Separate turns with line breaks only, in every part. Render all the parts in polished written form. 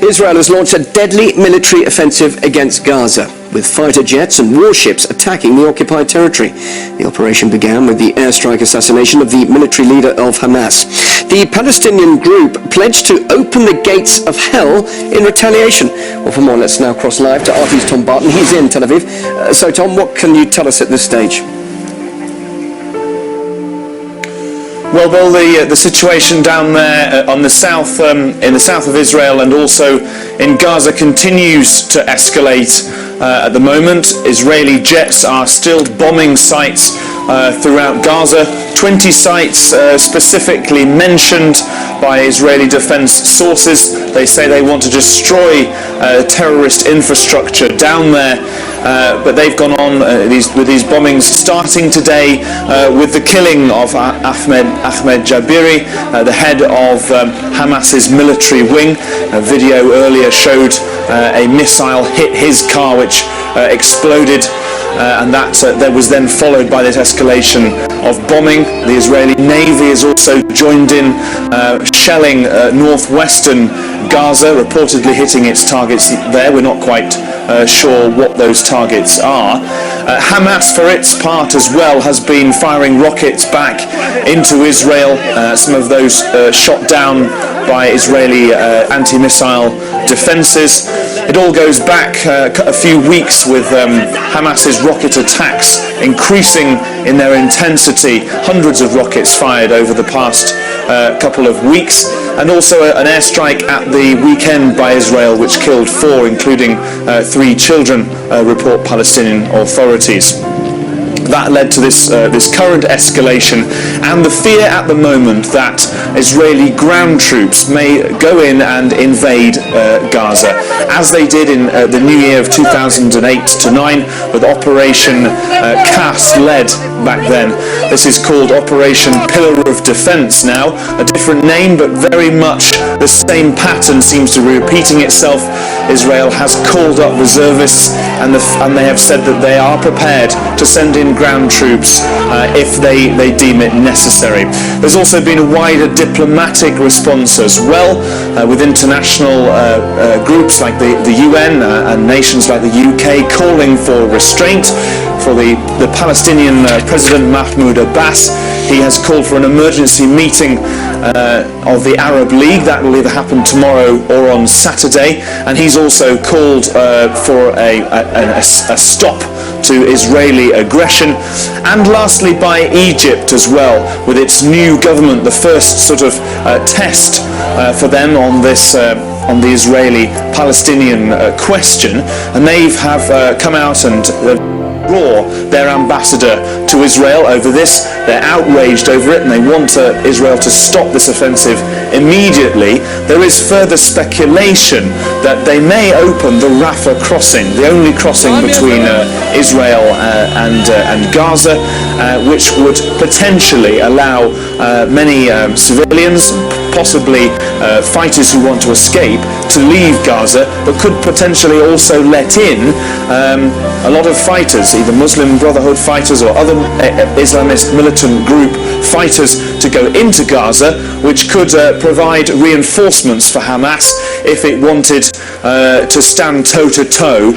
Israel has launched a deadly military offensive against Gaza, with fighter jets and warships attacking the occupied territory. The operation began with the airstrike assassination of the military leader of Hamas. The Palestinian group pledged to open the gates of hell in retaliation. Well, for more, let's now cross live to RT's Tom Barton. He's in Tel Aviv. So, Tom, what can you tell us at this stage?
Well, Bill, the situation down there on the south, in the south of Israel and also in Gaza continues to escalate at the moment. Israeli jets are still bombing sites throughout Gaza. 20 sites specifically mentioned by Israeli defense sources. They say they want to destroy terrorist infrastructure down there. But they've gone on with these bombings, starting today with the killing of Ahmed Jabiri, the head of Hamas's military wing. A video earlier showed a missile hit his car, which exploded, and that there was then followed by this escalation of bombing. The Israeli Navy has also joined in shelling northwestern Gaza, reportedly hitting its targets there. We're not quite sure what those targets are. Hamas, for its part as well, has been firing rockets back into Israel. Some of those shot down by Israeli anti-missile defences. It all goes back a few weeks with Hamas's rocket attacks increasing in their intensity. Hundreds of rockets fired over the past couple of weeks, and also an airstrike at the weekend by Israel which killed 4, including 3 children, report Palestinian authorities. That led to this current escalation and the fear at the moment that Israeli ground troops may go in and invade Gaza, as they did in the new year of 2008-9 with Operation Cast led back then. This is called Operation Pillar of Defense now, a different name but very much the same pattern seems to be repeating itself. Israel has called up reservists and they have said that they are prepared to send in ground troops if they deem it necessary. There's also been a wider diplomatic response as well with international groups like the UN and nations like the UK calling for restraint. For the Palestinian President Mahmoud Abbas, he has called for an emergency meeting of the Arab League. That will either happen tomorrow or on Saturday, and he's also called for a stop to Israeli aggression. And lastly by Egypt as well, with its new government, the first sort of test for them on this on the Israeli-Palestinian question, and they have come out and draw their ambassador to Israel over this. They're outraged over it and they want Israel to stop this offensive immediately. There is further speculation that they may open the Rafah crossing, the only crossing between Israel and Gaza, which would potentially allow many civilians, possibly fighters who want to escape, to leave Gaza, but could potentially also let in a lot of fighters, either Muslim Brotherhood fighters or other Islamist militant group fighters, to go into Gaza, which could provide reinforcements for Hamas if it wanted to stand toe-to-toe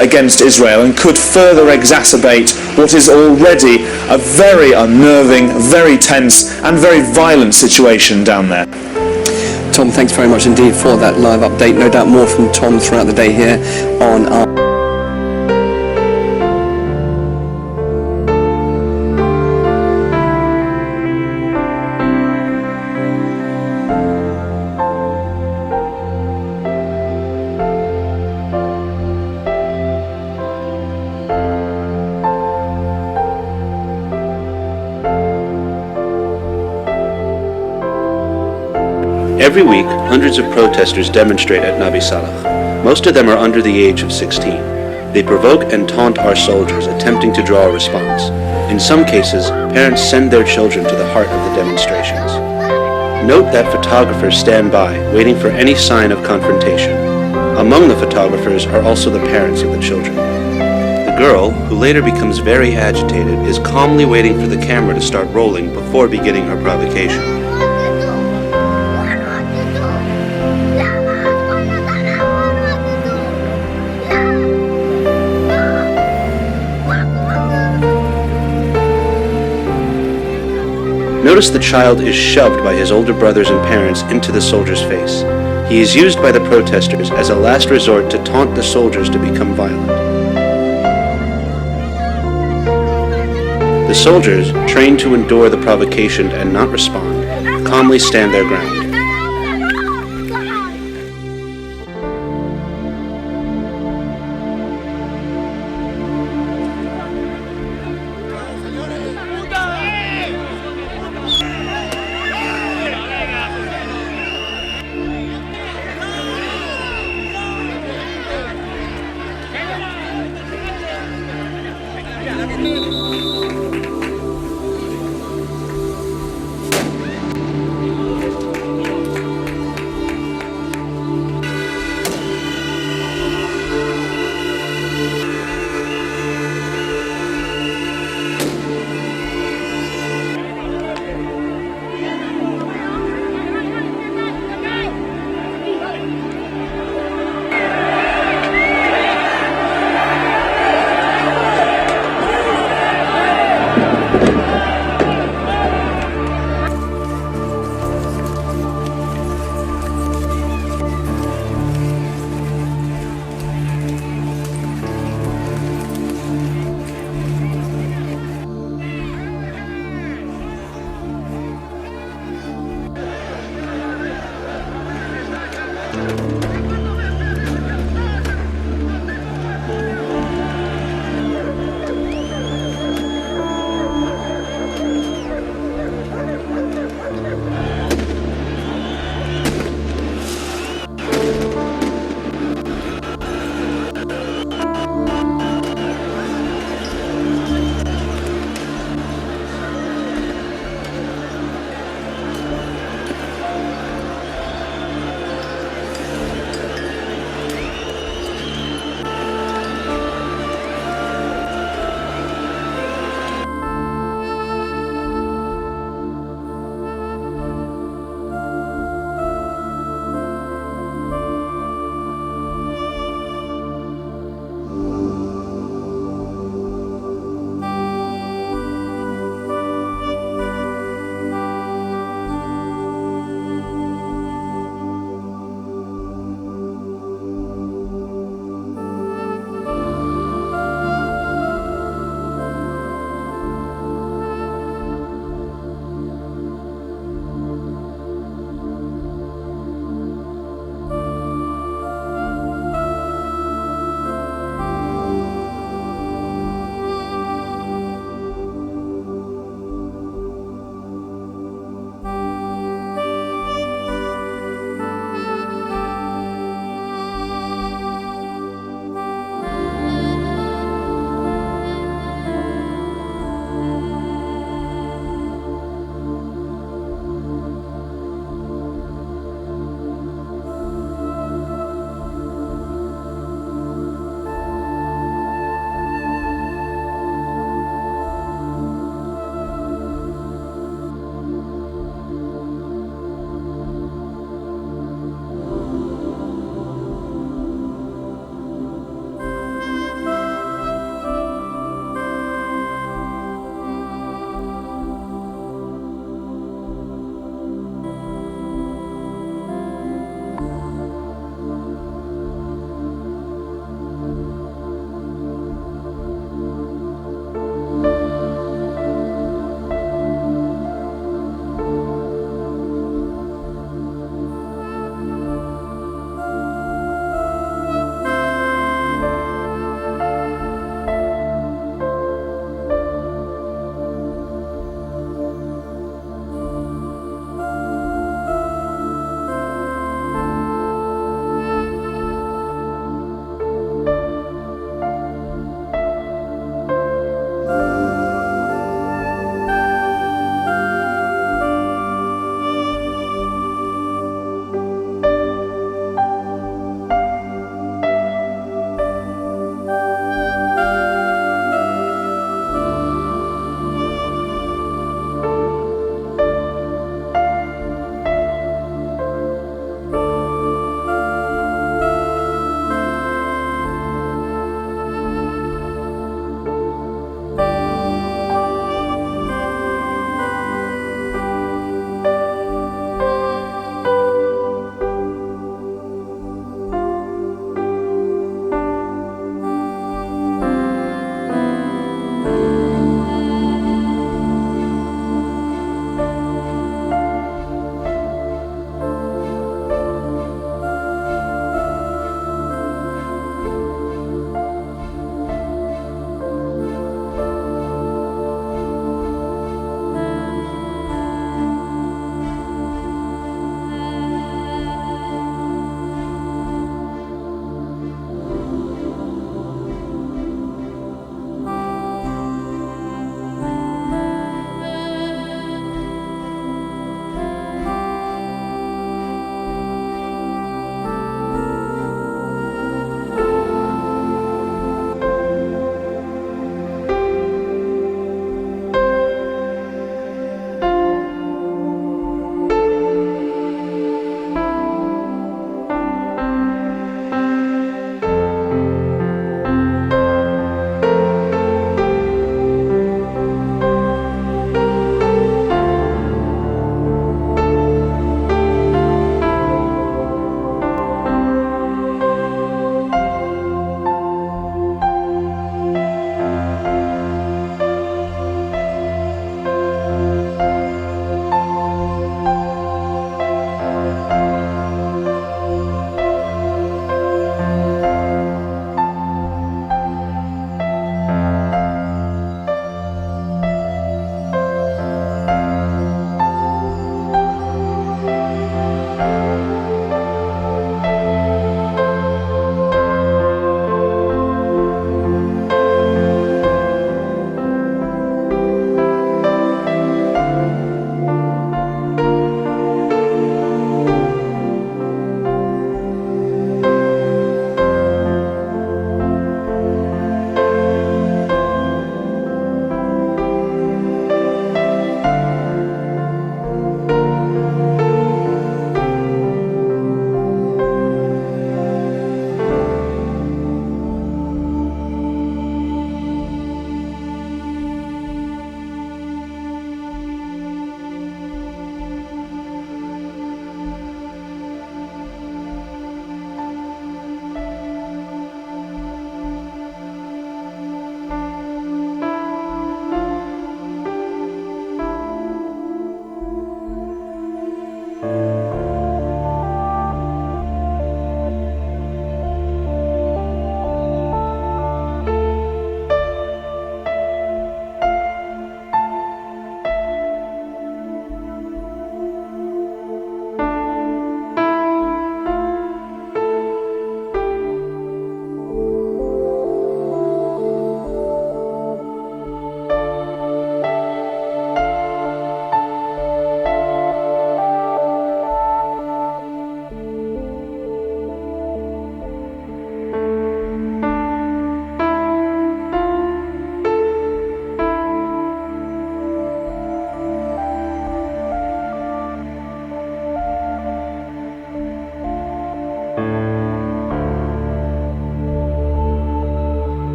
against Israel, and could further exacerbate what is already a very unnerving, very tense and very violent situation down there.
Tom, thanks very much indeed for that live update. No doubt more from Tom throughout the day here on our...
Every week, hundreds of protesters demonstrate at Nabi Saleh. Most of them are under the age of 16. They provoke and taunt our soldiers, attempting to draw a response. In some cases, parents send their children to the heart of the demonstrations. Note that photographers stand by, waiting for any sign of confrontation. Among the photographers are also the parents of the children. The girl, who later becomes very agitated, is calmly waiting for the camera to start rolling before beginning her provocation. Notice the child is shoved by his older brothers and parents into the soldier's face. He is used by the protesters as a last resort to taunt the soldiers to become violent. The soldiers, trained to endure the provocation and not respond, calmly stand their ground.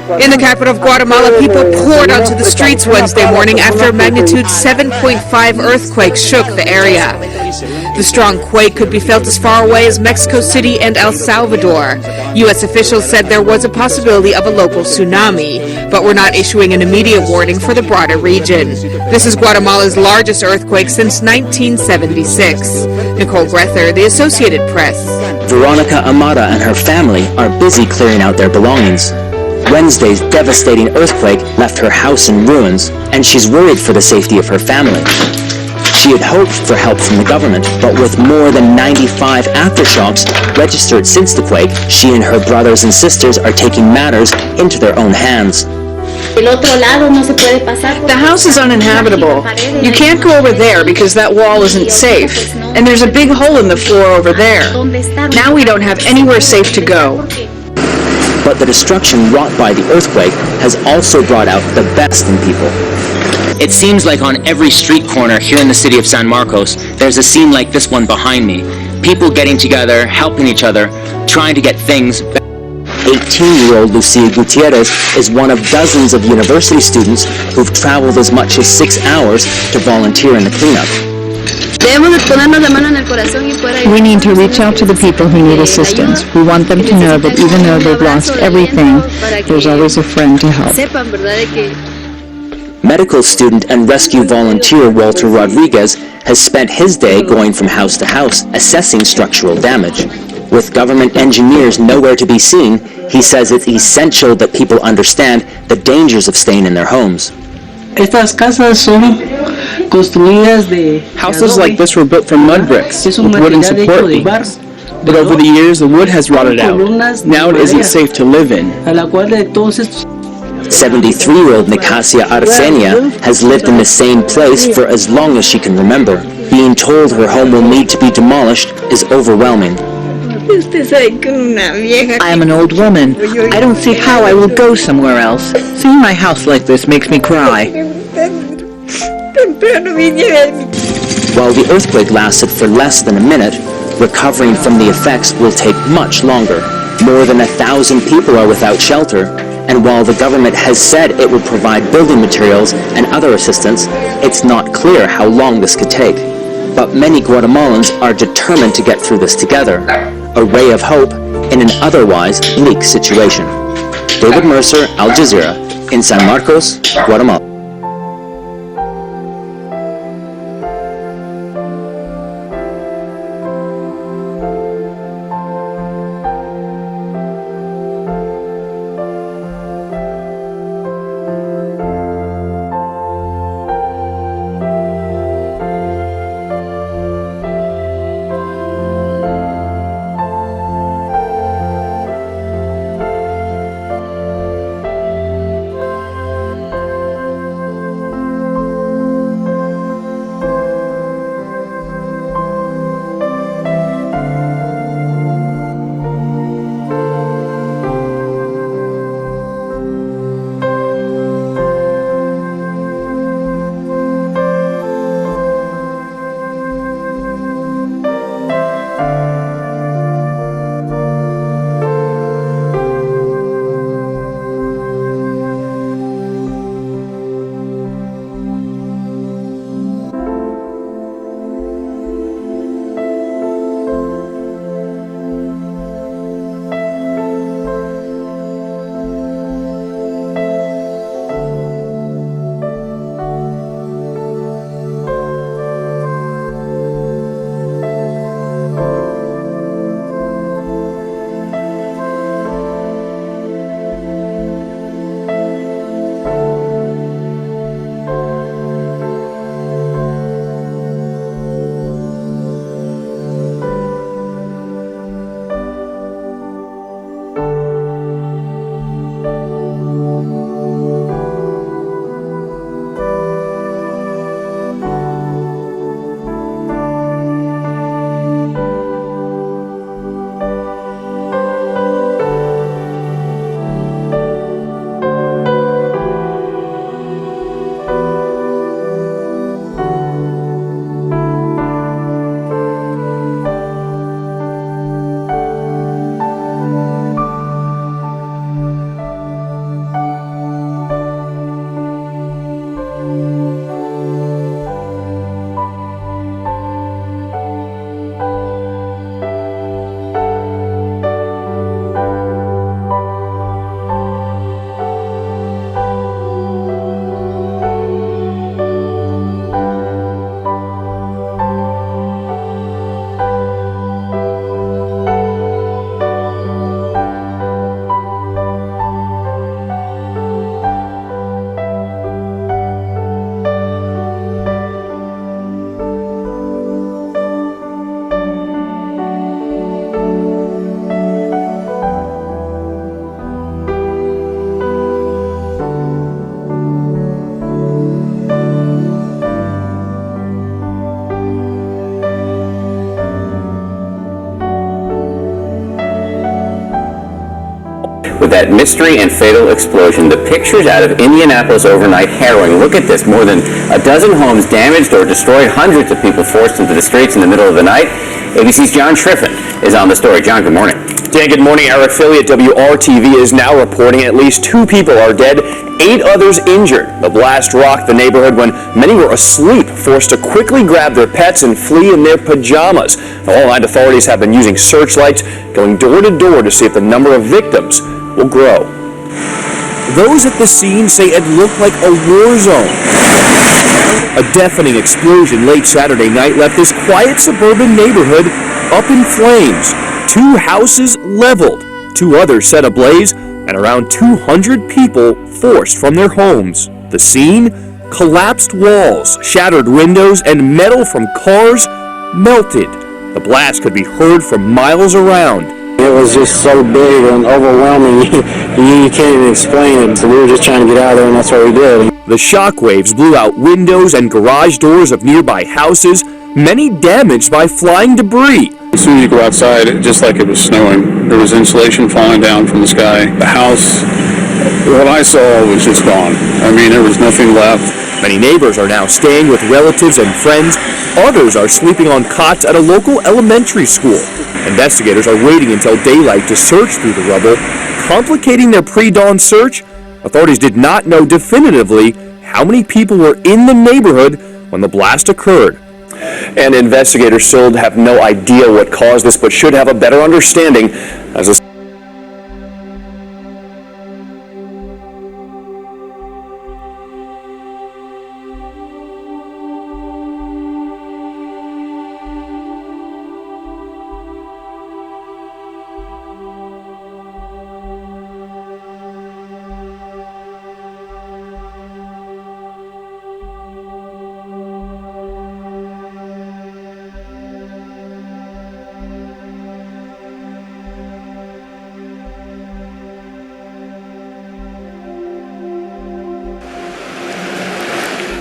In the capital of Guatemala, people poured onto the streets Wednesday morning after a magnitude 7.5 earthquake shook the area. The strong quake could be felt as far away as Mexico City and El Salvador. U.S. officials said there was a possibility of a local tsunami, but were not issuing an immediate warning for the broader region. This is Guatemala's largest earthquake since 1976. Nicole Grether, The Associated Press.
Veronica Amata and her family are busy clearing out their belongings. Wednesday's devastating earthquake left her house in ruins, and she's worried for the safety of her family. She had hoped for help from the government, but with more than 95 aftershocks registered since the quake, she and her brothers and sisters are taking matters into their own hands.
The house is uninhabitable. You can't go over there because that wall isn't safe. And there's a big hole in the floor over there. Now we don't have anywhere safe to go.
But the destruction wrought by the earthquake has also brought out the best in people.
It seems like on every street corner here in the city of San Marcos, there's a scene like this one behind me. People getting together, helping each other, trying to get things better.
18-year-old Lucia Gutierrez is one of dozens of university students who've traveled as much as 6 hours to volunteer in the cleanup.
We need to reach out to the people who need assistance. We want them to know that even though they've lost everything, there's always a friend to help.
Medical student and rescue volunteer Walter Rodriguez has spent his day going from house to house assessing structural damage. With government engineers nowhere to be seen, he says it's essential that people understand the dangers of staying in their homes.
Houses like this were built from mud bricks with wooden support beams. But over the years, the wood has rotted out. Now it isn't safe to live in.
73-year-old Nicasia Arcenia has lived in the same place for as long as she can remember. Being told her home will need to be demolished is overwhelming.
I am an old woman. I don't see how I will go somewhere else. Seeing my house like this makes me cry.
While the earthquake lasted for less than a minute, recovering from the effects will take much longer. More than 1,000 people are without shelter, and while the government has said it would provide building materials and other assistance, it's not clear how long this could take. But many Guatemalans are determined to get through this together, a ray of hope in an otherwise bleak situation. David Mercer, Al Jazeera, in San Marcos, Guatemala.
with that mystery and fatal explosion. The pictures out of Indianapolis overnight, harrowing. Look at this. More than a dozen homes damaged or destroyed, hundreds of people forced into the streets in the middle of the night. ABC's John Triffin is on the story. John, good morning.
Dan, good morning. Our affiliate WRTV is now reporting at least 2 people are dead, 8 others injured. The blast rocked the neighborhood when many were asleep, forced to quickly grab their pets and flee in their pajamas. All night, authorities have been using searchlights, going door to door to see if the number of victims will grow.
Those at the scene say it looked like a war zone. A deafening explosion late Saturday night left this quiet suburban neighborhood up in flames. 2 houses leveled, 2 others set ablaze, and around 200 people forced from their homes. The scene? Collapsed walls, shattered windows, and metal from cars melted. The blast could be heard from miles around.
It was just so big and overwhelming, you can't even explain it. So we were just trying to get out of there, and that's what we did.
The shockwaves blew out windows and garage doors of nearby houses, many damaged by flying debris.
As soon as you go outside, just like it was snowing, there was insulation falling down from the sky. The house, what I saw was just gone. I mean, there was nothing left.
Many neighbors are now staying with relatives and friends. Others are sleeping on cots at a local elementary school. Investigators are waiting until daylight to search through the rubble. Complicating their pre-dawn search, authorities did not know definitively how many people were in the neighborhood when the blast occurred.
And investigators still have no idea what caused this, but should have a better understanding as a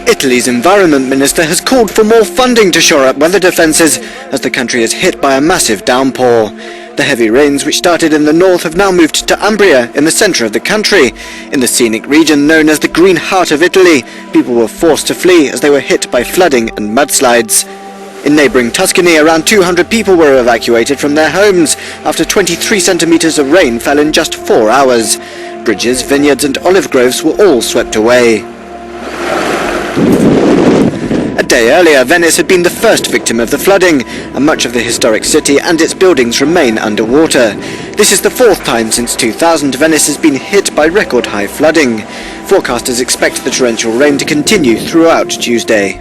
Italy's Environment Minister has called for more funding to shore up weather defences as the country is hit by a massive downpour. The heavy rains which started in the north have now moved to Umbria in the centre of the country. In the scenic region known as the Green Heart of Italy, people were forced to flee as they were hit by flooding and mudslides. In neighbouring Tuscany, around 200 people were evacuated from their homes after 23 centimetres of rain fell in just 4 hours. Bridges, vineyards and olive groves were all swept away. A day earlier, Venice had been the first victim of the flooding, and much of the historic city and its buildings remain underwater. This is the 4th time since 2000 Venice has been hit by record-high flooding. Forecasters expect the torrential rain to continue throughout Tuesday.